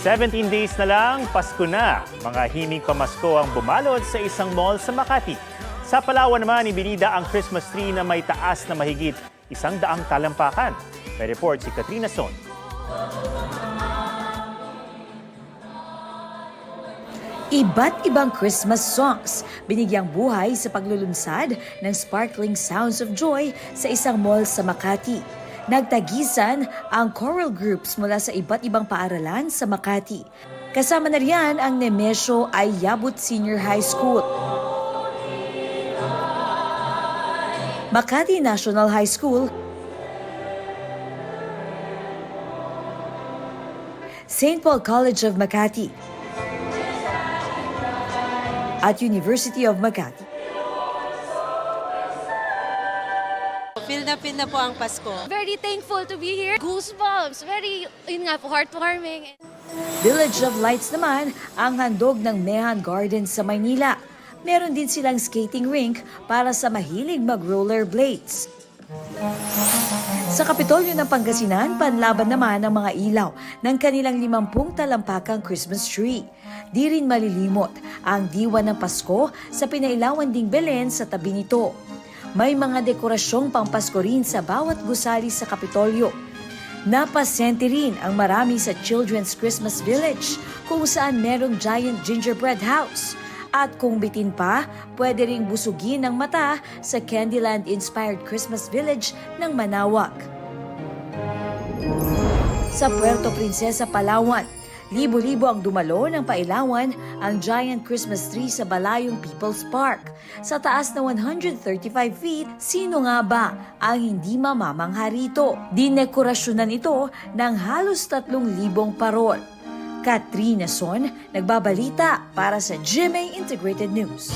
17 days na lang, Pasko na. Mga himig pamasko ang bumalot sa isang mall sa Makati. Sa Palawan naman, ibinida ang Christmas tree na may taas na mahigit 100 talampakan. May report si Katrina Son. Iba't ibang Christmas songs binigyang buhay sa paglulunsad ng sparkling sounds of joy sa isang mall sa Makati. Nagtagisan ang choral groups mula sa iba't ibang paaralan sa Makati. Kasama na riyan ang Nemesio Ayabut Senior High School, Makati National High School, St. Paul College of Makati, at University of Makati. Feel na po ang Pasko. Very thankful to be here. Goosebumps. Very, yun nga po, heartwarming. Village of Lights naman ang handog ng Mehan Gardens sa Maynila. Meron din silang skating rink para sa mahilig mag-rollerblades. Sa Kapitolyo ng Pangasinan, panlaban naman ang mga ilaw ng kanilang 50 talampakang Christmas tree. Di rin malilimot ang diwa ng Pasko sa pinailawan ding Belen sa tabi nito. May mga dekorasyong pampasko rin sa bawat gusali sa Kapitolyo. Napasente rin ang marami sa Children's Christmas Village kung saan merong giant gingerbread house. At kung bitin pa, pwede ring busugin ang mata sa Candyland-inspired Christmas Village ng Manaoag. Sa Puerto Princesa, Palawan, libo-libo ang dumalo ng pailawan ang giant Christmas tree sa Balayong People's Park. Sa taas na 135 feet, sino nga ba ang hindi mamamangha rito? Dinekorasyonan ito ng halos 3,000 parol. Katrina Son, nagbabalita para sa GMA Integrated News.